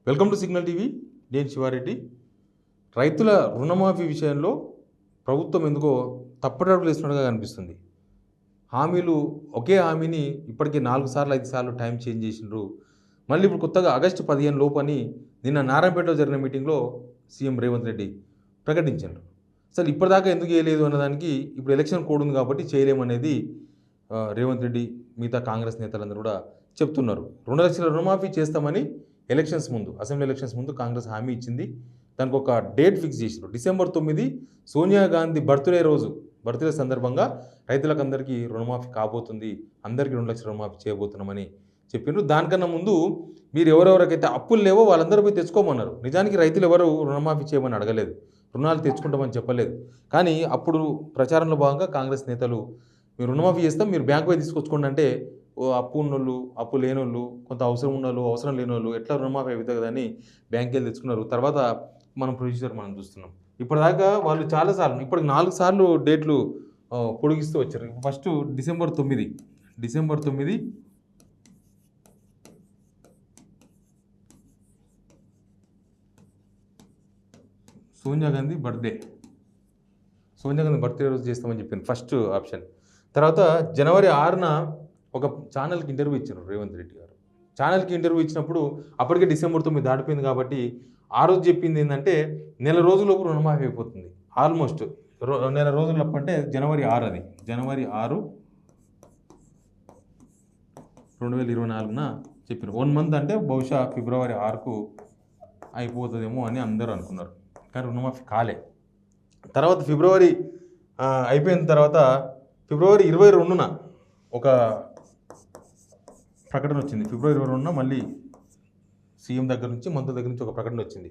Welcome to signal TV. నేను శివారెడ్డి. రైతుల రుణమాఫీ విషయంలో ప్రభుత్వం ఎందుకో తప్పటడుగులు వేస్తున్నట్టుగా కనిపిస్తుంది. హామీలు ఒకే హామీని ఇప్పటికే 4 సార్లు 5 సార్లు టైం చేంజ్ చేసిండ్రు. మళ్ళీ ఇప్పుడు కొత్తగా ఆగస్టు 15 లోపు అని నిన్న నారాయణపేటలో జరిగిన మీటింగ్లో సీఎం రేవంత్ రెడ్డి ప్రకటించారు. అసలు ఇప్పటిదాకా ఎందుకు చేయలేదు అన్నదానికి ఇప్పుడు ఎలక్షన్ కోడ్ ఉంది కాబట్టి చేయలేమనేది రేవంత్ రెడ్డి మిగతా కాంగ్రెస్ నేతలందరూ కూడా చెప్తున్నారు. 2 లక్షల రుణమాఫీ చేస్తామని ఎలక్షన్స్ ముందు, అసెంబ్లీ ఎలక్షన్స్ ముందు కాంగ్రెస్ హామీ ఇచ్చింది. దానికి ఒక డేట్ ఫిక్స్ చేసినారు. డిసెంబర్ 9 సోనియా గాంధీ బర్త్డే సందర్భంగా రైతులకు అందరికీ రుణమాఫీ కాబోతుంది, అందరికీ 2 లక్షల రుణమాఫీ చేయబోతున్నామని చెప్పిండ్రు. దానికన్నా ముందు మీరు ఎవరెవరికైతే అప్పులు లేవో వాళ్ళందరూ పోయి తెచ్చుకోమన్నారు. నిజానికి రైతులు ఎవరు రుణమాఫీ చేయమని అడగలేదు, రుణాలు తెచ్చుకుంటామని చెప్పలేదు. కానీ అప్పుడు ప్రచారంలో భాగంగా కాంగ్రెస్ నేతలు మీరు రుణమాఫీ చేస్తాం, మీరు బ్యాంకు పోయి తీసుకొచ్చుకోండి అంటే అప్పు ఉన్నోళ్ళు, అప్పు లేనోళ్ళు, కొంత అవసరం ఉన్నోళ్ళు, అవసరం లేనోళ్ళు ఎట్లా రుణమాఫీ అవుతుంది కదా అని బ్యాంకుకి వెళ్ళి తెచ్చుకున్నారు. తర్వాత ప్రొసీజర్ మనం చూస్తున్నాం. ఇప్పటిదాకా వాళ్ళు చాలాసార్లు, ఇప్పటికి 4 సార్లు డేట్లు పొడిగిస్తూ వచ్చారు. First December 9 Sonia Gandhi birthday రోజు చేస్తామని చెప్పింది ఫస్ట్ ఆప్షన్. తర్వాత జనవరి 6న ఒక ఛానల్కి ఇంటర్వ్యూ ఇచ్చారు రేవంత్ రెడ్డి గారు. ఛానల్కి ఇంటర్వ్యూ ఇచ్చినప్పుడు అప్పటికే డిసెంబర్ 9 దాటిపోయింది కాబట్టి ఆ రోజు చెప్పింది ఏంటంటే నెల రోజులలోపు రుణమాఫీ అయిపోతుంది. ఆల్మోస్ట్ నెల రోజులప్పు అంటే జనవరి 6, అది జనవరి 6, 2024న చెప్పారు. 1 మంత్ అంటే బహుశా ఫిబ్రవరి 6కు అయిపోతుందేమో అని అందరూ అనుకున్నారు. కానీ రుణమాఫీ కాలే. తర్వాత ఫిబ్రవరి అయిపోయిన తర్వాత ఫిబ్రవరి 22న ఒక ప్రకటన వచ్చింది. ఫిబ్రవరి 22న మళ్ళీ సీఎం దగ్గర నుంచి, మంత్రుల దగ్గర నుంచి ఒక ప్రకటన వచ్చింది.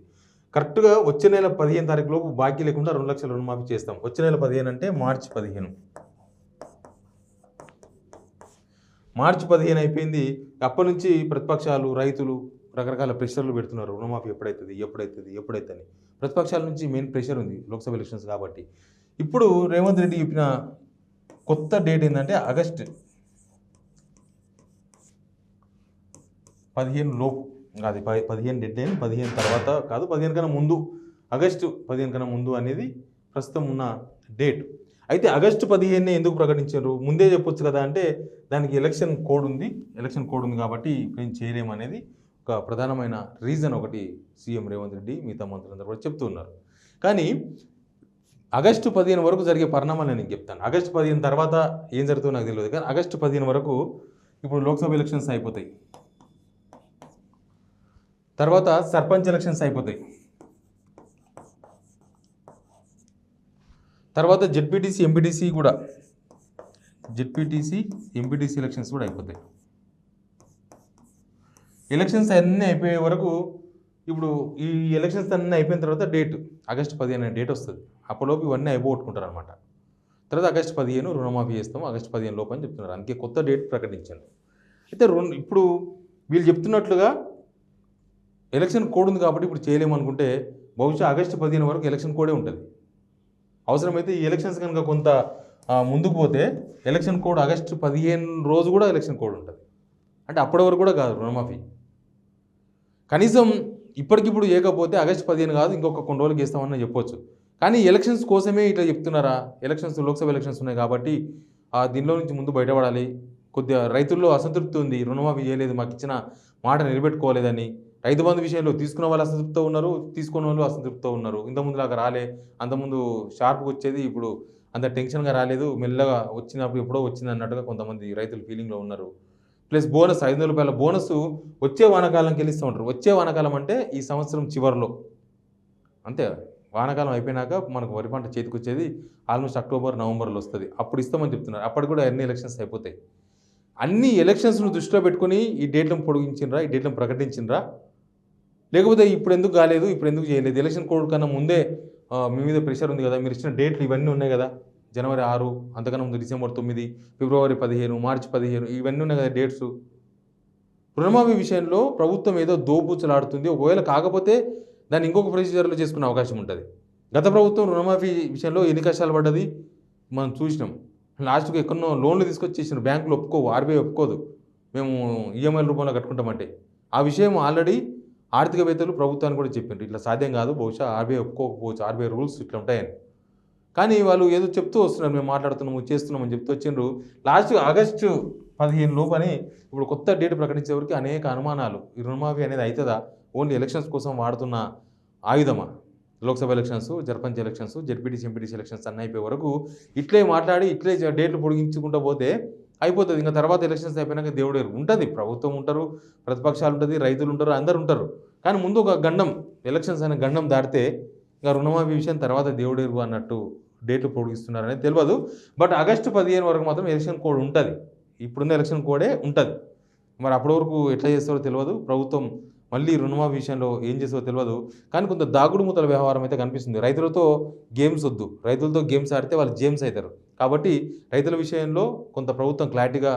కరెక్ట్గా వచ్చే నెల 15 తారీఖు లోపు బాకీ లేకుండా 2 లక్షల రుణమాఫీ చేస్తాం. వచ్చే నెల 15 అంటే మార్చి 15 అయిపోయింది. అప్పటి నుంచి ప్రతిపక్షాలు, రైతులు రకరకాల ప్రెషర్లు పెడుతున్నారు. రుణమాఫీ ఎప్పుడైతుంది అని. ప్రతిపక్షాల నుంచి మెయిన్ ప్రెషర్ ఉంది లోక్సభ ఎలక్షన్స్ కాబట్టి. ఇప్పుడు రేవంత్ రెడ్డి చెప్పిన కొత్త డేట్ ఏంటంటే ఆగస్టు 15 లోపు కాదు, 15 డెడ్ లైన్, 15 తర్వాత కాదు, 15 కన్నా ముందు, ఆగస్టు 15 కన్నా ముందు అనేది ప్రస్తుతం ఉన్న డేట్. అయితే ఆగస్టు 15 ఎందుకు ప్రకటించారు? ముందే చెప్పొచ్చు కదా అంటే దానికి ఎలక్షన్ కోడ్ ఉంది కాబట్టి ఇప్పుడు చేయలేము అనేది ఒక ప్రధానమైన రీజన్ ఒకటి సీఎం రేవంత్ రెడ్డి మిగతా మంత్రులందరూ కూడా చెప్తున్నారు. కానీ ఆగస్టు 15 వరకు జరిగే పరిణామాలు నేను చెప్తాను. ఆగస్టు 15 తర్వాత ఏం జరుగుతుందో నాకు తెలియదు. కానీ ఆగస్టు 15 వరకు ఇప్పుడు లోక్సభ ఎలక్షన్స్ అయిపోతాయి, తర్వాత సర్పంచ్ ఎలక్షన్స్ అయిపోతాయి, తర్వాత జెడ్పీటీసీ ఎంపీటీసీ ఎలక్షన్స్ కూడా అయిపోతాయి. ఎలక్షన్స్ అన్నీ అయిపోయే వరకు ఇప్పుడు ఈ ఎలక్షన్స్ అన్నీ అయిపోయిన తర్వాత డేట్ ఆగస్టు 15 అనే డేట్ వస్తుంది. అప్పటిలోపు ఇవన్నీ అయిపోగొట్టుకుంటారు అనమాట. తర్వాత ఆగస్టు 15 రుణమాఫీ చేస్తాము, ఆగస్టు 15 లోపు అని చెప్తున్నారు. అందుకే కొత్త డేట్ ప్రకటించారు. అయితే ఇప్పుడు వీళ్ళు చెప్తున్నట్లుగా ఎలక్షన్ కోడ్ ఉంది కాబట్టి ఇప్పుడు చేయలేమనుకుంటే బహుశా ఆగస్టు 15 వరకు ఎలక్షన్ కోడే ఉంటుంది. అవసరమైతే ఈ ఎలక్షన్స్ కనుక కొంత ముందుకు పోతే ఎలక్షన్ కోడ్ ఆగస్టు 15 రోజు కూడా ఎలక్షన్ కోడ్ ఉంటుంది. అంటే అప్పటి వరకు కూడా కాదు రుణమాఫీ. కనీసం ఇప్పటికిప్పుడు చేయకపోతే ఆగస్టు 15 కాదు, ఇంకొక కొన్ని రోజులకి ఇస్తామని చెప్పొచ్చు. కానీ ఎలక్షన్స్ కోసమే ఇట్లా చెప్తున్నారా? లోక్సభ ఎలక్షన్స్ ఉన్నాయి కాబట్టి దీనిలో నుంచి ముందు బయటపడాలి. కొద్దిగా రైతుల్లో అసంతృప్తి ఉంది, రుణమాఫీ చేయలేదు, మాకు ఇచ్చిన మాట నిలబెట్టుకోలేదని. రైతు బంధు విషయంలో తీసుకున్న వాళ్ళు అసంతృప్తితో ఉన్నారు, తీసుకున్న వాళ్ళు అసంతృప్తితో ఉన్నారు. ఇంతకుముందు లాగా రాలే, అంతకుముందు షార్ప్గా వచ్చేది, ఇప్పుడు అంత టెన్షన్గా రాలేదు, మెల్లగా వచ్చినప్పుడు ఎప్పుడో వచ్చింది అన్నట్టుగా కొంతమంది రైతులు ఫీలింగ్లో ఉన్నారు. ప్లస్ బోనస్ 500 రూపాయల బోనస్ వచ్చే వానాకాలంకి వెళ్ళిస్తూ ఉంటారు. వచ్చే వానాకాలం అంటే ఈ సంవత్సరం చివరిలో, అంతే. వానాకాలం అయిపోయినాక మనకు వరి పంట చేతికి వచ్చేది ఆల్మోస్ట్ అక్టోబర్, నవంబర్లో వస్తుంది. అప్పుడు ఇస్తామని చెప్తున్నారు. అప్పటికి కూడా అన్ని ఎలక్షన్స్ అయిపోతాయి. అన్ని ఎలక్షన్స్ను దృష్టిలో పెట్టుకుని ఈ డేట్లను పొడిగించిండ్రా, ఈ డేట్లను ప్రకటించిండ్రా? లేకపోతే ఇప్పుడు ఎందుకు కాలేదు, ఇప్పుడు ఎందుకు చేయలేదు? ఎలక్షన్ కోడ్ కన్నా ముందే మీ మీద ప్రెషర్ ఉంది కదా, మీరు ఇచ్చిన డేట్లు ఇవన్నీ ఉన్నాయి కదా, జనవరి 6, అంతకన్నా ముందు డిసెంబర్ 9, ఫిబ్రవరి 15, మార్చి 15, ఇవన్నీ ఉన్నాయి కదా డేట్స్. రుణమాఫీ విషయంలో ప్రభుత్వం ఏదో దోబూచలాడుతుంది. ఒకవేళ కాకపోతే దాన్ని ఇంకొక ప్రొసీజర్లో చేసుకునే అవకాశం ఉంటుంది. గత ప్రభుత్వం రుణమాఫీ విషయంలో ఎన్ని కష్టాలు పడ్డది మనం చూసినాం. లాస్ట్కి ఎక్కడో లోన్లు తీసుకొచ్చేసిన బ్యాంకులు ఒప్పుకోవు, ఆర్బీఐ ఒప్పుకోదు, మేము ఈఎంఐల రూపంలో కట్టుకుంటామంటే. ఆ విషయం ఆల్రెడీ ఆర్థికవేత్తలు ప్రభుత్వాన్ని కూడా చెప్పిండ్రు ఇట్లా సాధ్యం కాదు, బహుశా ఆర్బీఐ ఒప్పుకోకపోవచ్చు, ఆర్బీఐ రూల్స్ ఇట్లా ఉంటాయని. కానీ వాళ్ళు ఏదో చెప్తూ వస్తున్నారు, మేము మాట్లాడుతున్నాము చేస్తున్నామని చెప్తూ వచ్చిండ్రు. లాస్ట్ ఆగస్టు 15 లోపని ఇప్పుడు కొత్త డేట్ ప్రకటించేవరకు అనేక అనుమానాలు. ఈ రుణమాఫీ అనేది అవుతుందా, ఓన్లీ ఎలక్షన్స్ కోసం వాడుతున్న ఆయుధమా? Lok Sabha elections, sarpanch elections, ZPTC MPTC elections అన్నీ అయిపోయే వరకు ఇట్లే మాట్లాడి ఇట్లే డేట్లు పొడిగించుకుంటూ పోతే అయిపోతుంది. ఇంకా తర్వాత ఎలక్షన్స్ అయిపోయినాక దేవుడు ఉంటుంది, ప్రభుత్వం ఉంటారు, ప్రతిపక్షాలు ఉంటుంది, రైతులు ఉంటారు, అందరు ఉంటారు. కానీ ముందు ఒక గండం, ఎలక్షన్స్ అనే గండం దాటితే ఇంకా రుణమాఫీ విషయం తర్వాత దేవుడేరు అన్నట్టు డేట్లు పొడిగిస్తున్నారనేది తెలియదు. బట్ ఆగస్టు 15 వరకు మాత్రం ఎలక్షన్ కోడ్ ఉంటుంది, ఇప్పుడున్న ఎలక్షన్ కోడే ఉంటుంది. మరి అప్పటి వరకు ఎట్లా చేస్తారో తెలియదు, ప్రభుత్వం మళ్ళీ రుణమాఫీ విషయంలో ఏం చేస్తారో తెలియదు. కానీ కొంత దాగుడు మూతల వ్యవహారం అయితే కనిపిస్తుంది. రైతులతో గేమ్స్ వద్దు, రైతులతో గేమ్స్ ఆడితే వాళ్ళు జేమ్స్ అవుతారు. కాబట్టి రైతుల విషయంలో కొంత ప్రభుత్వం క్లారిటీగా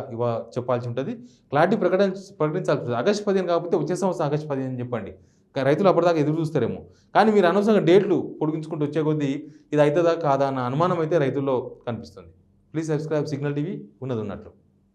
చెప్పాల్సి ఉంటుంది, క్లారిటీ ప్రకటించాల్సి ఉంటుంది. ఆగస్టు 15 కాకపోతే వచ్చే సంవత్సరం ఆగస్టు 15 చెప్పండి, రైతులు అప్పటిదాకా ఎదురు చూస్తారేమో. కానీ మీరు అనవసరంగా డేట్లు పొడిగించుకుంటూ వచ్చే కొద్దీ ఇది అవుతుందా కాదా అన్న అనుమానం అయితే రైతుల్లో కనిపిస్తుంది. ప్లీజ్ సబ్స్క్రైబ్ సిగ్నల్ టీవీ, ఉన్నది ఉన్నట్లు.